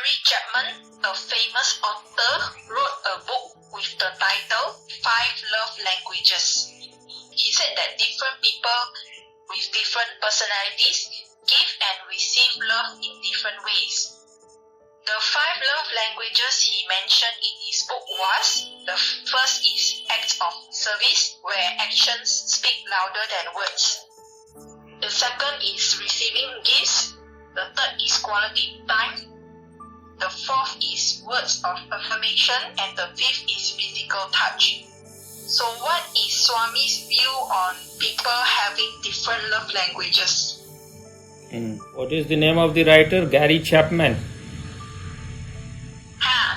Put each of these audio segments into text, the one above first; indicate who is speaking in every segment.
Speaker 1: Gary Chapman, a famous author, wrote a book with the title Five Love Languages. He said that different people with different personalities give and receive love in different ways. The five love languages he mentioned in his book was, the first is acts of service, where actions speak louder than words. The second is receiving gifts. The third is quality time. The fourth is words of affirmation. And the fifth is physical touch. So what is Swami's view on people having different love languages?
Speaker 2: What is the name of the writer? Gary Chapman.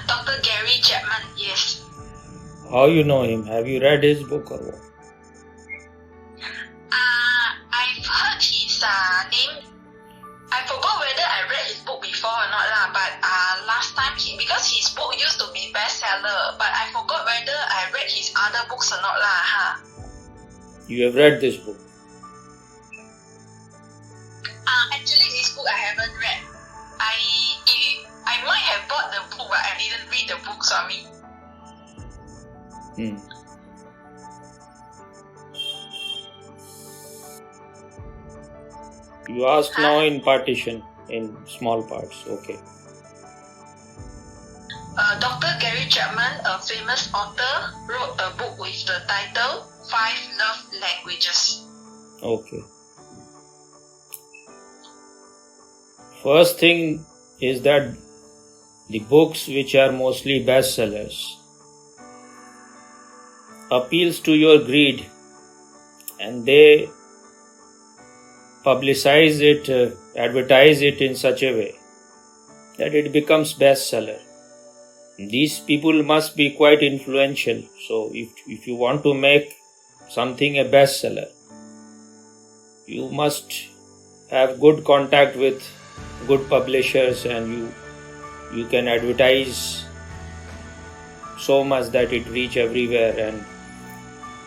Speaker 1: Dr. Gary Chapman, yes.
Speaker 2: How you know him? Have you read his book or what?
Speaker 1: I've heard his name. I forgot whether I read his book before or not lah. But last time, because his book used to be bestseller, but I forgot whether I read his other books or not lah.
Speaker 2: You have read this book?
Speaker 1: Actually, this book I haven't read. I might have bought the book, but I didn't read the book, Swami.
Speaker 2: You ask now in partition, in small parts, okay.
Speaker 1: Dr. Gary Chapman, a famous author, wrote a book with the title Five Love Languages.
Speaker 2: Okay. First thing is that the books which are mostly bestsellers appeals to your greed, and they publicize it, advertise it in such a way that it becomes bestseller. These people must be quite influential. So if you want to make something a bestseller, you must have good contact with good publishers, and you can advertise so much that it reach everywhere. And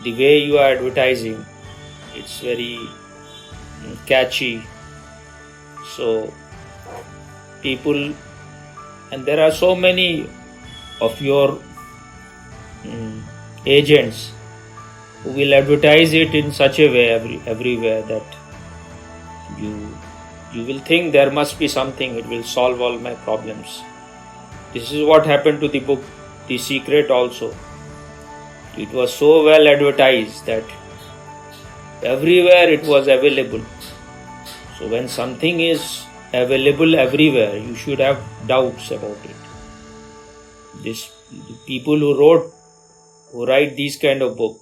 Speaker 2: the way you are advertising, it's very catchy. So people, and there are so many of your agents who will advertise it in such a way everywhere that you will think there must be something, it will solve all my problems. This is what happened to the book The Secret also. It was so well advertised that everywhere it was available. So when something is available everywhere, you should have doubts about it. The people who write these kind of book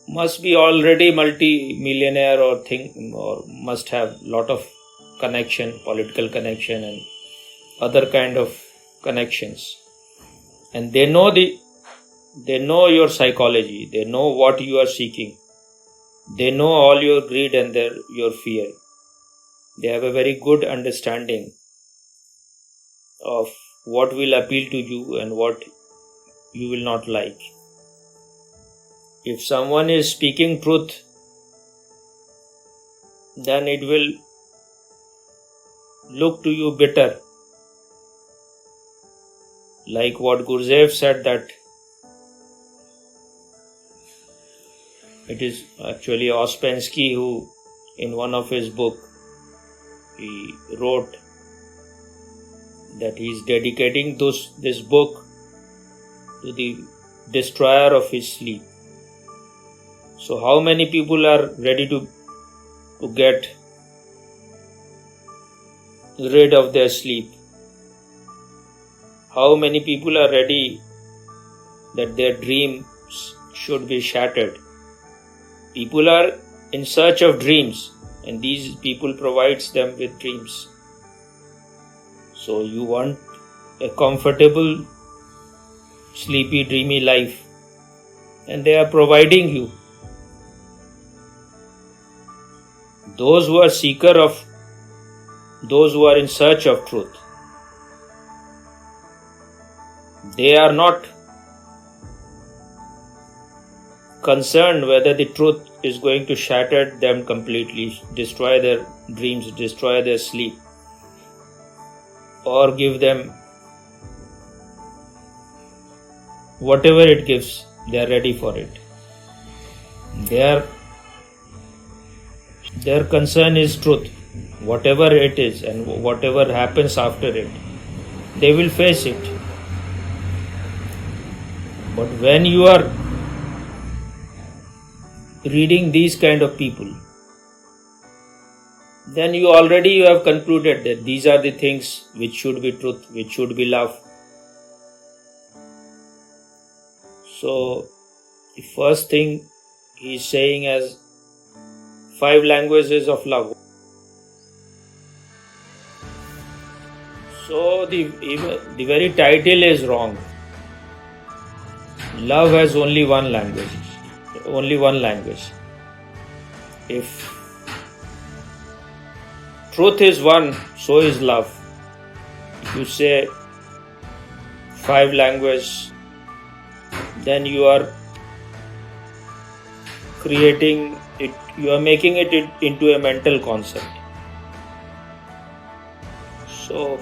Speaker 2: must be already multi-millionaire or must have lot of connection, political connection and other kind of connections. And they know your psychology, they know what you are seeking, they know all your greed and your fear. They have a very good understanding of what will appeal to you and what you will not like. If someone is speaking truth, then it will look to you bitter. Like what Gurdjieff said, that it is actually Ouspensky who, in one of his book, he wrote that he is dedicating this book to the destroyer of his sleep. So how many people are ready to get rid of their sleep? How many people are ready that their dreams should be shattered? People are in search of dreams, and these people provides them with dreams. So you want a comfortable, sleepy, dreamy life, and they are providing you. Those who are those who are in search of truth, they are not concerned whether the truth is going to shatter them completely, destroy their dreams, destroy their sleep. or give them whatever it gives, they are ready for it. Their concern is truth, whatever it is and whatever happens after it, they will face it. But when you are reading these kind of people, then you have concluded that these are the things which should be truth, which should be love. So the first thing he is saying as 5 languages of love. So the very title is wrong. Love has only one language. If truth is one, so is love. If you say 5 languages, then you are creating it, you are making it into a mental concept. So,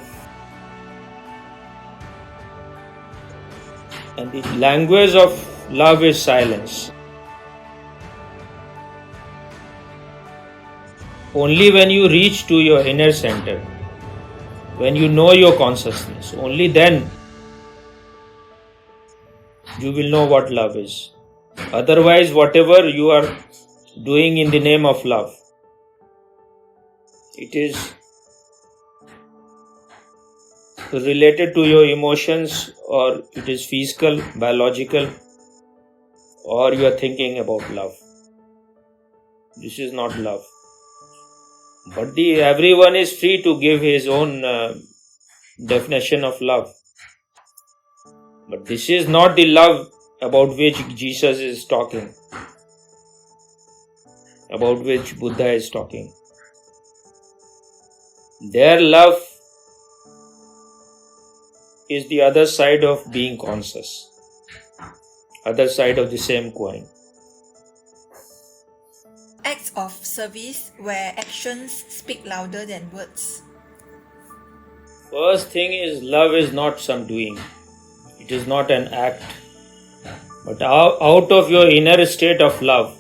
Speaker 2: and the language of love is silence. Only when you reach to your inner center, when you know your consciousness, only then you will know what love is. Otherwise, whatever you are doing in the name of love, it is related to your emotions, or it is physical, biological, or you are thinking about love. This is not love. But everyone is free to give his own definition of love. But this is not the love about which Jesus is talking, about which Buddha is talking. Their love is the other side of being conscious, other side of the same coin.
Speaker 3: Acts of service where actions speak louder than words.
Speaker 2: First thing is, love is not some doing. It is not an act. But out of your inner state of love,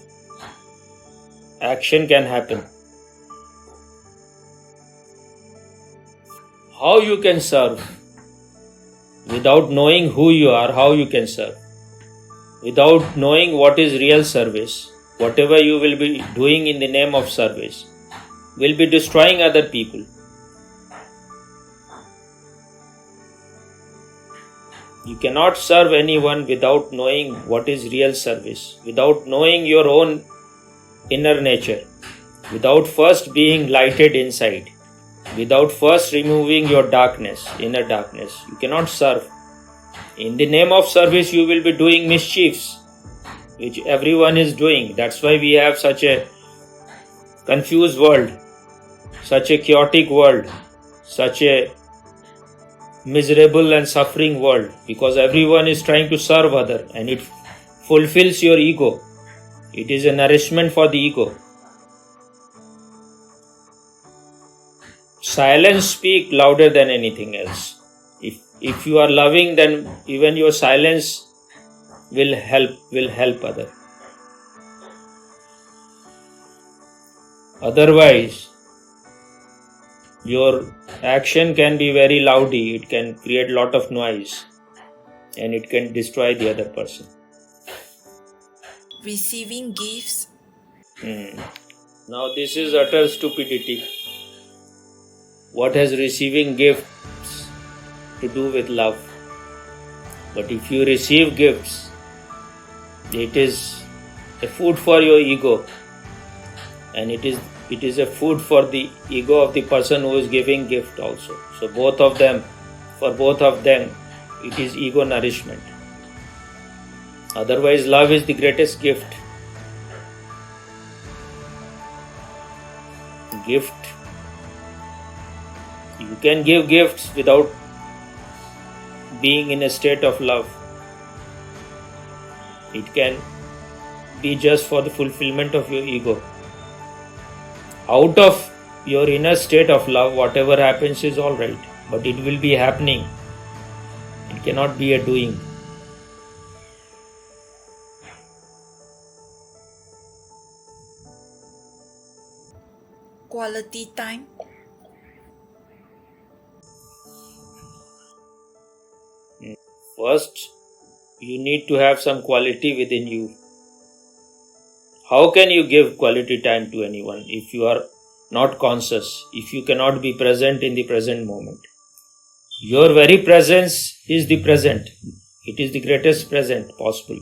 Speaker 2: action can happen. How you can serve? Without knowing who you are, how you can serve? Without knowing what is real service, whatever you will be doing in the name of service will be destroying other people. You cannot serve anyone without knowing what is real service, without knowing your own inner nature, without first being lighted inside, without first removing your darkness, inner darkness. You cannot serve. In the name of service, you will be doing mischiefs, which everyone is doing. That's why we have such a confused world, such a chaotic world, such a miserable and suffering world, because everyone is trying to serve other, and it fulfills your ego. It is a nourishment for the ego. Silence speaks louder than anything else. If you are loving, then even your silence will help other. Otherwise, your action can be very loudy, it can create lot of noise, and it can destroy the other person.
Speaker 3: Receiving gifts.
Speaker 2: Now this is utter stupidity. What has receiving gifts to do with love? But if you receive gifts, it is a food for your ego, and it is a food for the ego of the person who is giving gift also. So for both of them, it is ego nourishment. Otherwise, love is the greatest gift. You can give gifts without being in a state of love. It can be just for the fulfillment of your ego. Out of your inner state of love, whatever happens is alright. but it will be happening. It cannot be a doing.
Speaker 3: Quality time.
Speaker 2: First, you need to have some quality within you. How can you give quality time to anyone if you are not conscious, if you cannot be present in the present moment? Your very presence is the present. It is the greatest present possible.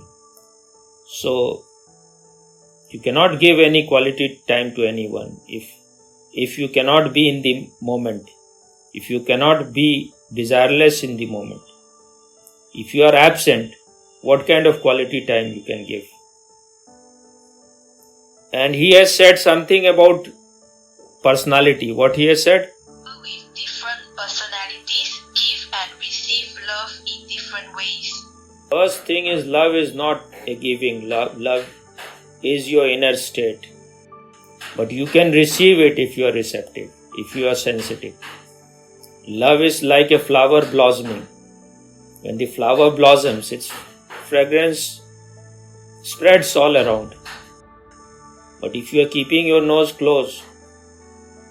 Speaker 2: So, you cannot give any quality time to anyone if you cannot be in the moment, if you cannot be desireless in the moment. If you are absent, what kind of quality time you can give? And he has said something about personality. What he has said?
Speaker 1: People with different personalities give and receive love in different ways.
Speaker 2: First thing is, love is not a giving. Love is your inner state. But you can receive it if you are receptive, if you are sensitive. Love is like a flower blossoming. When the flower blossoms, its fragrance spreads all around. But if you are keeping your nose closed,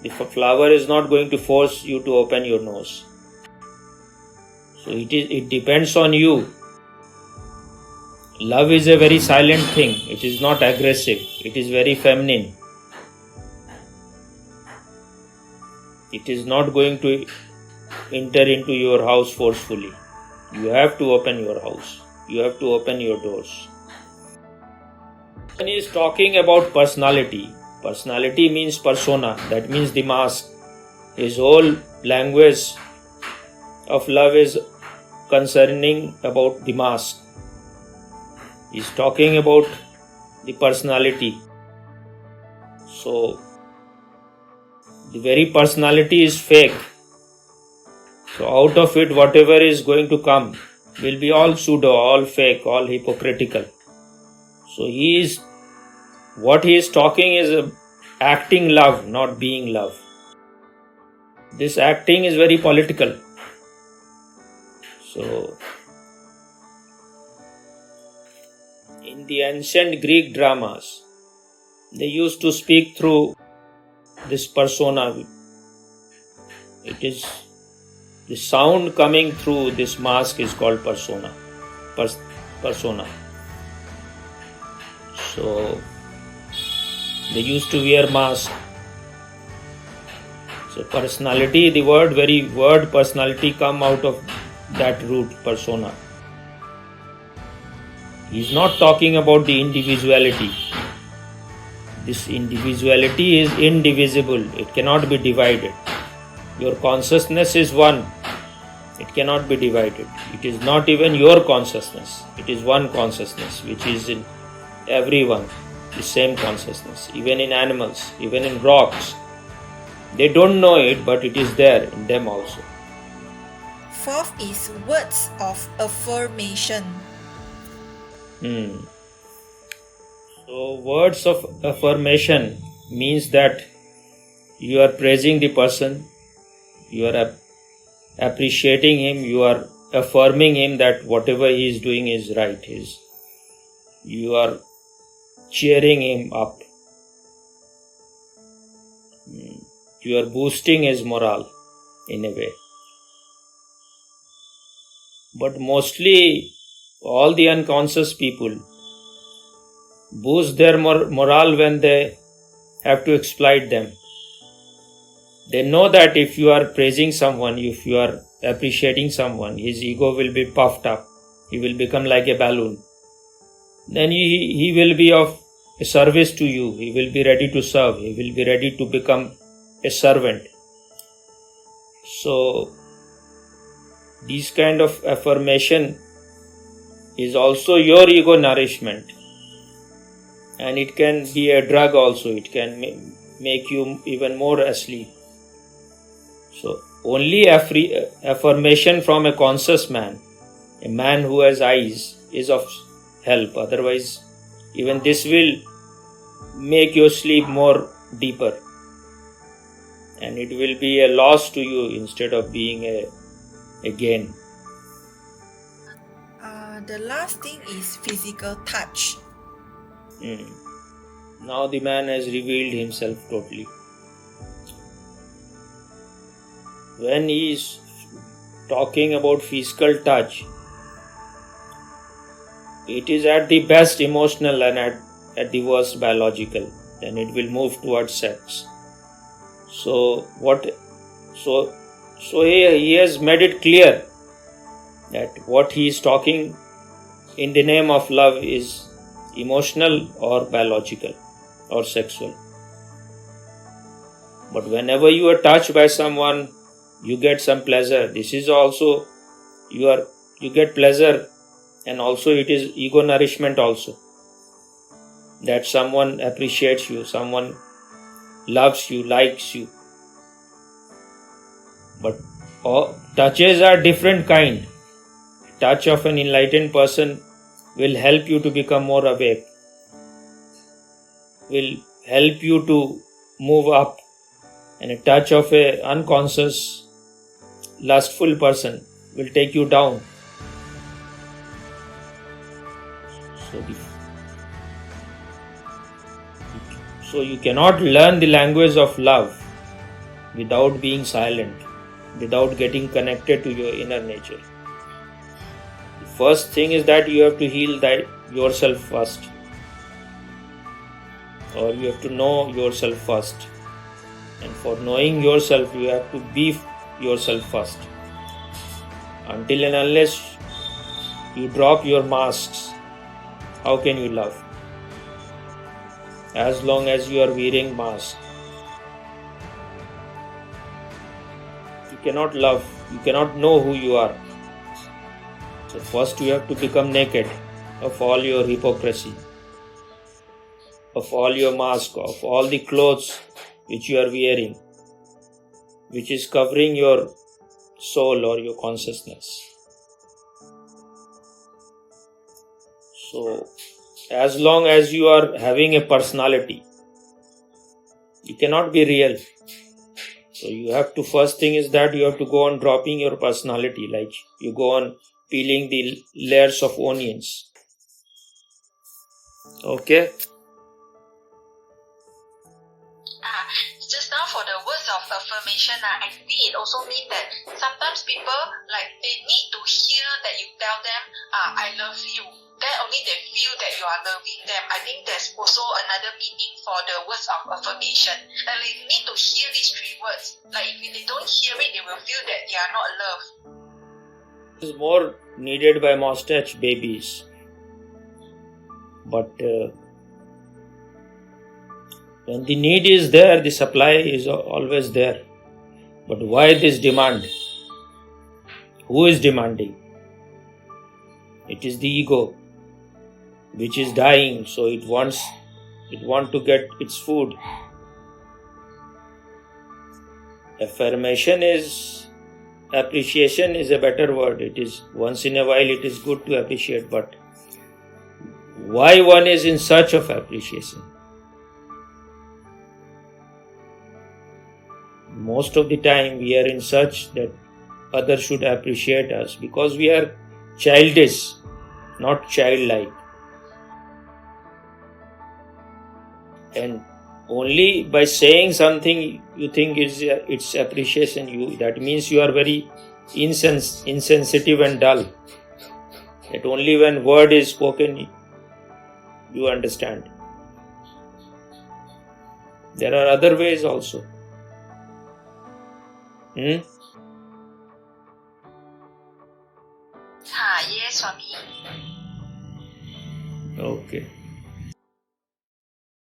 Speaker 2: the flower is not going to force you to open your nose. So it depends on you. Love is a very silent thing. It is not aggressive. It is very feminine. It is not going to enter into your house forcefully. You have to open your house. You have to open your doors. When he is talking about personality, personality means persona, that means the mask. His whole language of love is concerning about the mask. He is talking about the personality. So, the very personality is fake. So out of it, whatever is going to come will be all pseudo, all fake, all hypocritical. So what he is talking is acting love, not being love. This acting is very political. So, in the ancient Greek dramas, they used to speak through this persona. It is the sound coming through this mask is called persona. Persona. So they used to wear masks. So personality, the very word personality come out of that root, persona. He is not talking about the individuality. This individuality is indivisible. It cannot be divided. Your consciousness is one. It cannot be divided. It is not even your consciousness. It is one consciousness which is in everyone. The same consciousness. Even in animals, even in rocks. They don't know it, but it is there in them also.
Speaker 3: Fourth is words of affirmation.
Speaker 2: So words of affirmation means that you are praising the person, you are appreciating him, you are affirming him that whatever he is doing is right. You are cheering him up. You are boosting his morale in a way. But mostly all the unconscious people boost their morale when they have to exploit them. They know that if you are praising someone, if you are appreciating someone, his ego will be puffed up. He will become like a balloon. Then he will be of a service to you. He will be ready to serve. He will be ready to become a servant. So, this kind of affirmation is also your ego nourishment. And it can be a drug also. It can make you even more asleep. So, only affirmation from a conscious man, a man who has eyes, is of help. Otherwise, even this will make your sleep more deeper. and it will be a loss to you instead of being a gain.
Speaker 3: The last thing is physical touch.
Speaker 2: Now the man has revealed himself totally. When he is talking about physical touch, it is at the best emotional and at the worst biological. Then it will move towards sex. So he has made it clear that what he is talking in the name of love is emotional or biological or sexual. But whenever you are touched by someone, you get some pleasure. This is also you get pleasure, and also it is ego nourishment also. That someone appreciates you, someone loves you, likes you. But touches are different kind. Touch of an enlightened person will help you to become more awake, will help you to move up, and a touch of an unconscious, lustful person will take you down. So you cannot learn the language of love without being silent, without getting connected to your inner nature. The first thing is that you have to heal yourself first, or you have to know yourself first. And for knowing yourself, you have to be yourself first. Until and unless you drop your masks, how can you love? As long as you are wearing masks, you cannot love, you cannot know who you are. So first you have to become naked of all your hypocrisy, of all your mask, of all the clothes which you are wearing, which is covering your soul or your consciousness. So as long as you are having a personality, you cannot be real. So you have to, first thing is that you have to go on dropping your personality, like you go on peeling the layers of onions. Okay?
Speaker 1: Just now for the words of affirmation, I think it also means that sometimes people, they need to hear that you tell them, I love you. Then only they feel that you are loving them. I think there's also another meaning for the words of affirmation. They need to hear these 3 words. If they don't hear it, they will feel that they are not loved.
Speaker 2: It is more needed by mustache babies. But when the need is there, the supply is always there. But why this demand? Who is demanding? It is the ego, which is dying, so it wants to get its food. Appreciation is a better word. It is once in a while it is good to appreciate, but why one is in search of appreciation? Most of the time we are in search that others should appreciate us because we are childish, not childlike. And only by saying something you think it's appreciation, that means you are very insensitive and dull. That only when word is spoken you understand. There are other ways also.
Speaker 1: Yes, Swami.
Speaker 2: Okay.